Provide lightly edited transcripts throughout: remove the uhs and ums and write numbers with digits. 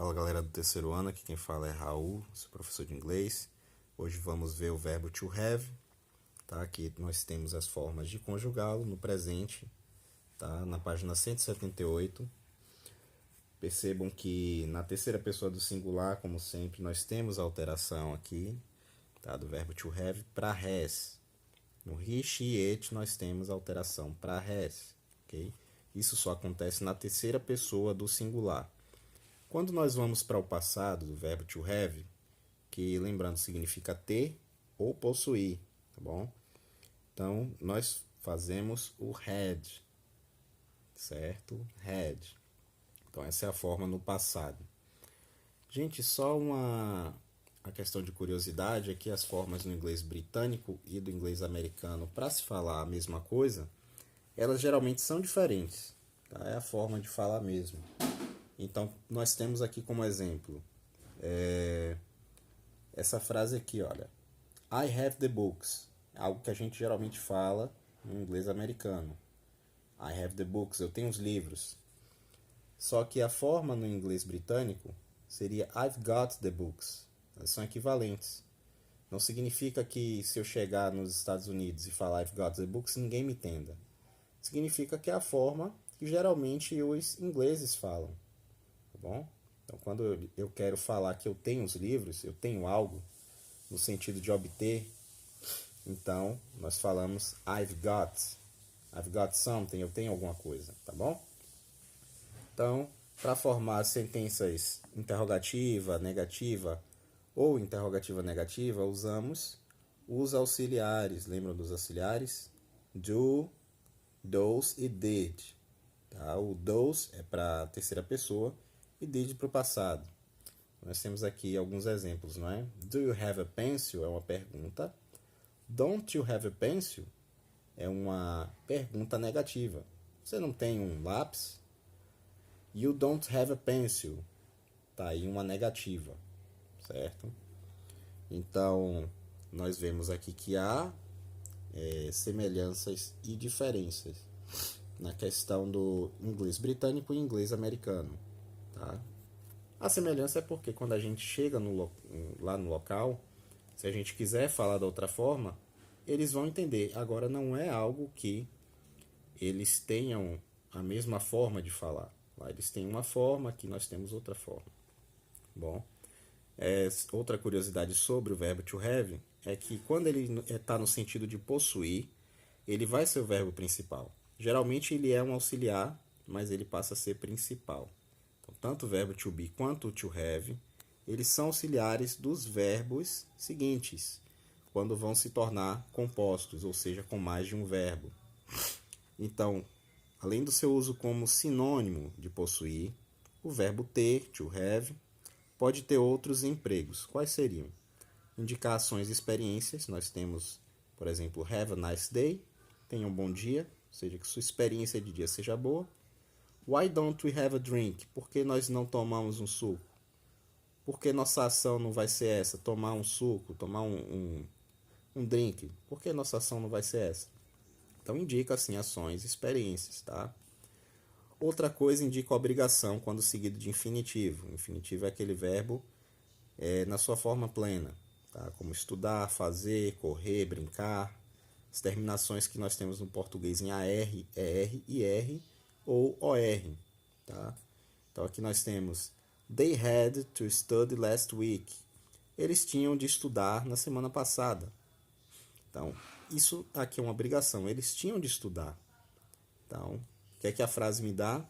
Fala galera do terceiro ano, aqui quem fala é Raul, sou professor de inglês. Hoje vamos ver o verbo to have, tá? Aqui nós temos as formas de conjugá-lo no presente, tá? Na página 178. Percebam que na terceira pessoa do singular, como sempre, nós temos a alteração aqui, tá? Do verbo to have para has. No he, she, it nós temos a alteração para has, ok? Isso só acontece na terceira pessoa do singular. Quando nós vamos para o passado do verbo to have, que lembrando significa ter ou possuir, tá bom? Então, nós fazemos o had, certo? Had. Então, essa é a forma no passado. Gente, só a questão de curiosidade é que as formas no inglês britânico e do inglês americano, para se falar a mesma coisa, elas geralmente são diferentes, tá? É a forma de falar mesmo. Então, nós temos aqui como exemplo essa frase aqui, olha. I have the books. Algo que a gente geralmente fala no inglês americano. I have the books. Eu tenho os livros. Só que a forma no inglês britânico seria I've got the books. Elas são equivalentes. Não significa que se eu chegar nos Estados Unidos e falar I've got the books, ninguém me entenda. Significa que é a forma que geralmente os ingleses falam. Tá bom? Então, quando eu quero falar que eu tenho os livros, eu tenho algo, no sentido de obter, então nós falamos I've got something, eu tenho alguma coisa, tá bom? Então, para formar sentenças interrogativa, negativa ou interrogativa negativa, usamos os auxiliares. Lembram dos auxiliares? Do, does e did. Tá? O does é para a terceira pessoa e did para o passado. Nós temos aqui alguns exemplos, não é? Do you have a pencil? É uma pergunta. Don't you have a pencil? É uma pergunta negativa. Você não tem um lápis? You don't have a pencil. Tá aí uma negativa, certo? Então, nós vemos aqui que há semelhanças e diferenças na questão do inglês britânico e inglês americano, tá? A semelhança é porque quando a gente chega lá no local, se a gente quiser falar da outra forma, eles vão entender. Agora, não é algo que eles tenham a mesma forma de falar. Lá eles têm uma forma, aqui nós temos outra forma. Bom, outra curiosidade sobre o verbo to have é que quando ele está no sentido de possuir, ele vai ser o verbo principal. Geralmente ele é um auxiliar, mas ele passa a ser principal. Então, tanto o verbo to be quanto o to have, eles são auxiliares dos verbos seguintes, quando vão se tornar compostos, ou seja, com mais de um verbo. Então, além do seu uso como sinônimo de possuir, o verbo ter, to have, pode ter outros empregos. Quais seriam? Indicar ações e experiências. Nós temos, por exemplo, have a nice day, tenha um bom dia, ou seja, que sua experiência de dia seja boa. Why don't we have a drink? Por que nós não tomamos um suco? Por que nossa ação não vai ser essa? Tomar um suco, tomar um drink. Por que nossa ação não vai ser essa? Então, indica, assim, ações e experiências, tá? Outra coisa indica obrigação quando seguido de infinitivo. O infinitivo é aquele verbo na sua forma plena, tá? Como estudar, fazer, correr, brincar. As terminações que nós temos no português em AR, ER, IR ou OR, tá? Então, aqui nós temos They had to study last week. Eles tinham de estudar na semana passada. Então, isso aqui é uma obrigação. Eles tinham de estudar. Então, o que é que a frase me dá?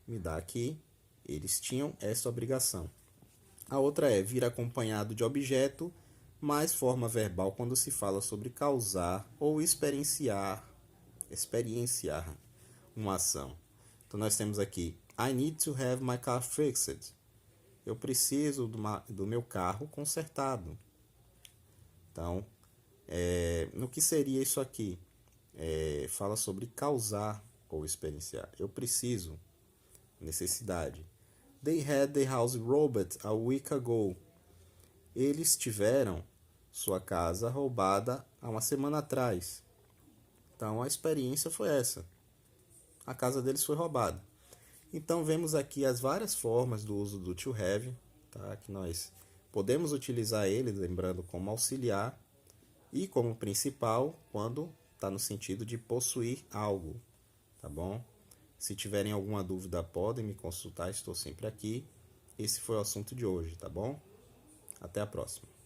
Me dá que eles tinham essa obrigação. A outra é vir acompanhado de objeto, mais forma verbal quando se fala sobre causar ou experienciar uma ação. Então, nós temos aqui I need to have my car fixed. Eu preciso do meu carro consertado. Então, no que seria isso aqui? Fala sobre causar ou experienciar. Eu preciso, necessidade. They had the house robbed a week ago. Eles tiveram sua casa roubada há uma semana atrás. Então, a experiência foi essa. A casa deles foi roubada. Então, vemos aqui as várias formas do uso do to have, tá? Que nós podemos utilizar ele, lembrando, como auxiliar e como principal quando está no sentido de possuir algo, tá bom? Se tiverem alguma dúvida, podem me consultar, estou sempre aqui. Esse foi o assunto de hoje, tá bom? Até a próxima.